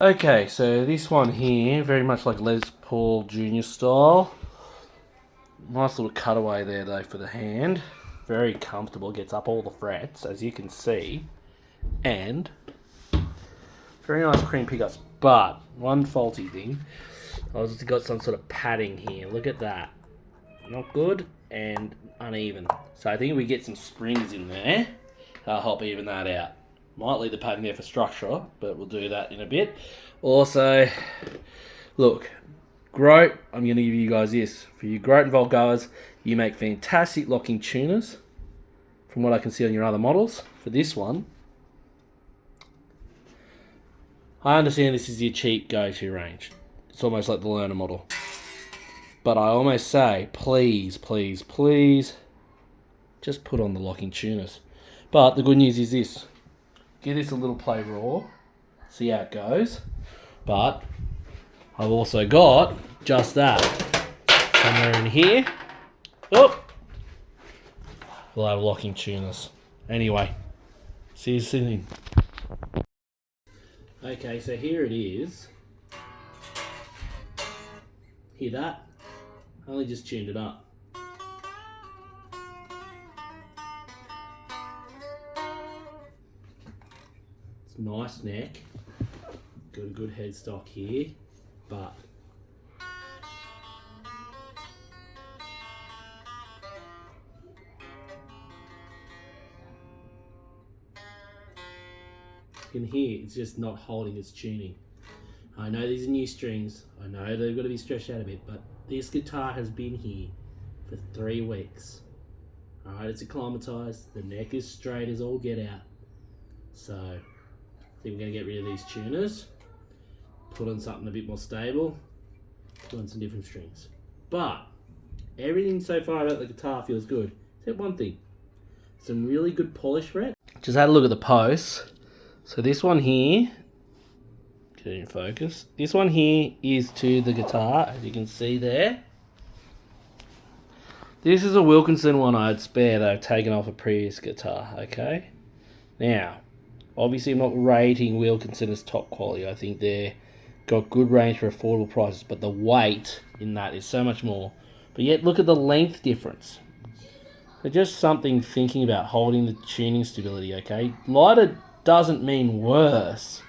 Okay, so this one here, very much like Les Paul Jr. style. Nice little cutaway there though for the hand. Very comfortable, gets up all the frets as you can see. And very nice cream pickups. But one faulty thing, I've got some sort of padding here. Look at that. Not good and uneven. So I think if we get some springs in there, that'll help even that out. Might leave the padding there for structure, but we'll do that in a bit. Also, look, Grote, I'm going to give you guys this. For you Grote and Volt goers, you make fantastic locking tuners, from what I can see on your other models. For this one, I understand this is your cheap go-to range. It's almost like the learner model. But I almost say, please, please, please, just put on the locking tuners. But the good news is this. Give this a little play raw. See how it goes. But I've also got just that. Somewhere in here. Oh! We'll have locking tuners. Anyway, see you soon. Okay, so here it is. Hear that? I only just tuned it up. It's nice neck. Got a good headstock here, but you can hear it's just not holding its tuning. I know these are new strings. I know they've got to be stretched out a bit, but this guitar has been here for 3 weeks. Alright, it's acclimatized. The neck is straight as all get out. So, I think we're going to get rid of these tuners. Put on something a bit more stable. Put on some different strings. But, everything so far about the guitar feels good. Except one thing. Some really good polish fret. Just had a look at the posts. So this one here, get it in focus. This one here is to the guitar, as you can see there. This is a Wilkinson one I had spare that I've taken off a previous guitar, okay? Now, obviously I'm not rating Wilkinson as top quality. I think they've got good range for affordable prices, but the weight in that is so much more. But yet, look at the length difference. So just something thinking about holding the tuning stability, okay? Lighter doesn't mean worse.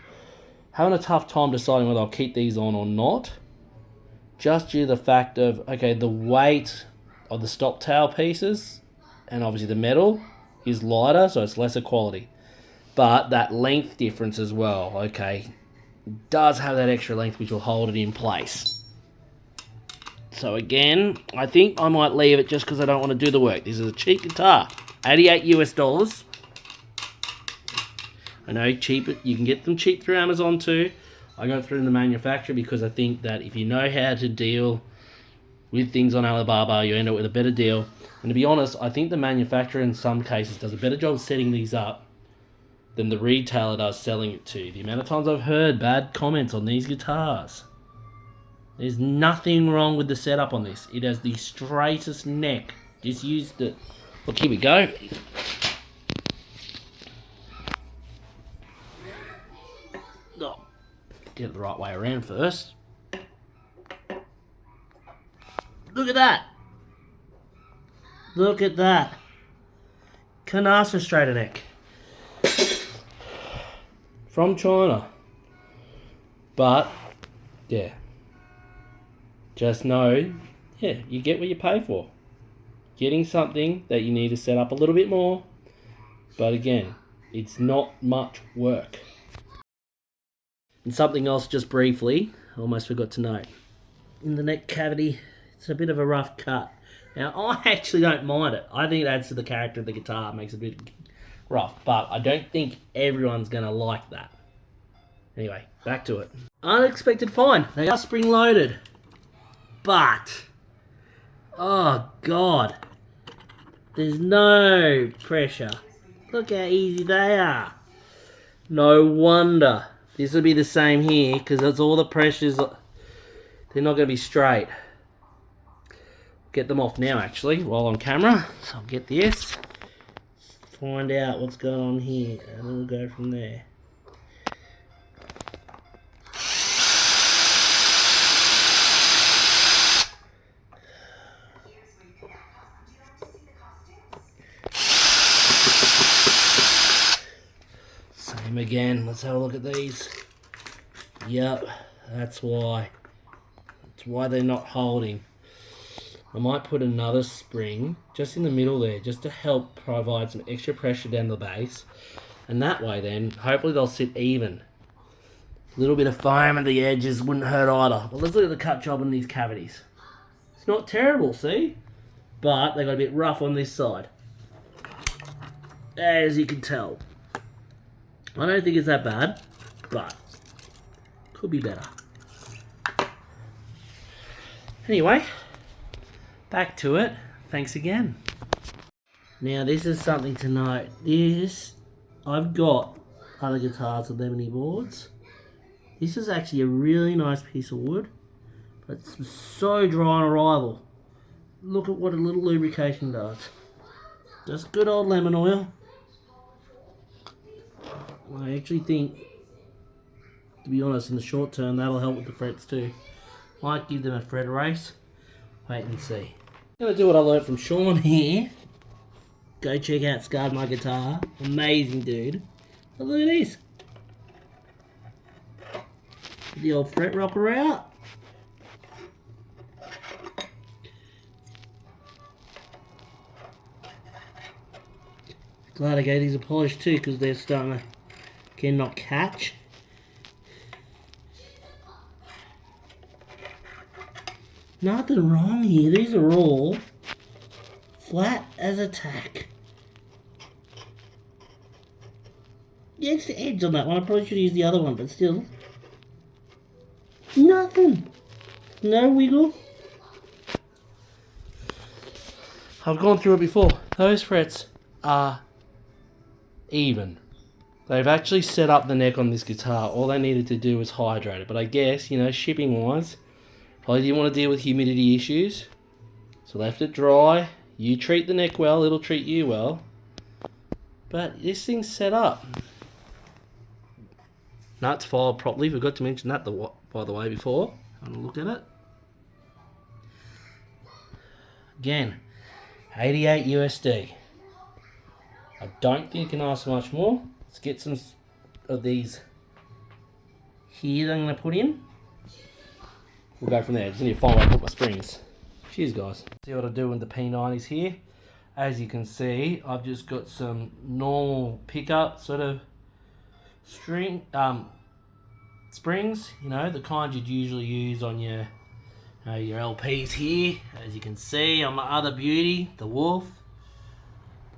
Having a tough time deciding whether I'll keep these on or not. Just due to the fact of, okay, the weight of the stop tail pieces and obviously the metal is lighter, so it's lesser quality. But that length difference as well, okay, does have that extra length which will hold it in place. So again, I think I might leave it just because I don't want to do the work. This is a cheap guitar, $88 US. I know cheap. You can get them cheap through Amazon too. I go through the manufacturer because I think that if you know how to deal with things on Alibaba, you end up with a better deal. And to be honest, I think the manufacturer in some cases does a better job setting these up than the retailer does selling it to. The amount of times I've heard bad comments on these guitars. There's nothing wrong with the setup on this. It has the straightest neck. Just used it. Look, here we go. Oh, get it the right way around first. Look at that. Look at that. Can't ask for a straighter neck. From China. But, yeah. Just know, yeah, you get what you pay for. Getting something that you need to set up a little bit more. But again, it's not much work. And something else just briefly, I almost forgot to note. In the neck cavity, it's a bit of a rough cut. Now, I actually don't mind it. I think it adds to the character of the guitar, makes it a bit rough. But I don't think everyone's going to like that. Anyway, back to it. Unexpected find. They are spring-loaded. But, oh God, there's no pressure. Look how easy they are. No wonder. This will be the same here because that's all the pressures. They're not going to be straight. Get them off now actually while on camera. So I'll get this. Find out what's going on here and then we'll go from there. them again. Let's have a look at these. Yep, that's why. That's why they're not holding. I might put another spring just in the middle there, just to help provide some extra pressure down the base. And that way then, hopefully they'll sit even. A little bit of foam at the edges wouldn't hurt either. But let's look at the cut job on these cavities. It's not terrible, see? But they got a bit rough on this side, as you can tell. I don't think it's that bad, but could be better. Anyway, back to it. Thanks again. Now this is something to note. I've got other guitars with lemony boards. This is actually a really nice piece of wood, but it's so dry on arrival. Look at what a little lubrication does. Just good old lemon oil. I actually think, to be honest, in the short term, that'll help with the frets too. Might give them a fret erase. Wait and see. I'm going to do what I learned from Sean here. Go check out Scarred My Guitar. Amazing dude. But look at this. Get the old fret rocker out. Glad I gave these a polish too, because they're starting to, again, not catch. Nothing wrong here. These are all flat as a tack. Yeah, it's the edge on that one. I probably should use the other one, but still. Nothing. No wiggle. I've gone through it before. Those frets are even. They've actually set up the neck on this guitar. All they needed to do was hydrate it. But I guess, you know, shipping wise, probably didn't want to deal with humidity issues. So left it dry. You treat the neck well, it'll treat you well. But this thing's set up. Nuts filed properly. Forgot to mention that by the way before. I'm going to look at it. Again, 88 USD. I don't think you can ask for much more. Let's get some of these here that I'm going to put in. We'll go from there. Just need to find where I put my springs. Cheers, guys. See what I do with the P90s here. As you can see, I've just got some normal pickup sort of springs. You know, the kind you'd usually use on your LPs here. As you can see on my other beauty, the Wolf.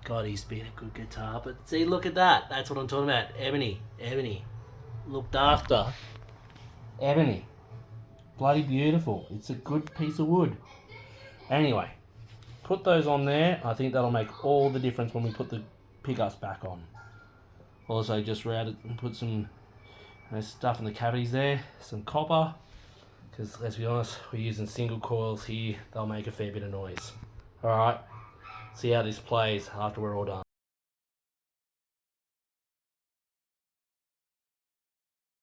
God, he's been a good guitar. But see, look at that. That's what I'm talking about. Ebony. Ebony. Looked after. Ebony. Bloody beautiful. It's a good piece of wood. Anyway, put those on there. I think that'll make all the difference when we put the pickups back on. Also, just routed and put some stuff in the cavities there. Some copper. Because, let's be honest, we're using single coils here. They'll make a fair bit of noise. Alright. See how this plays after we're all done.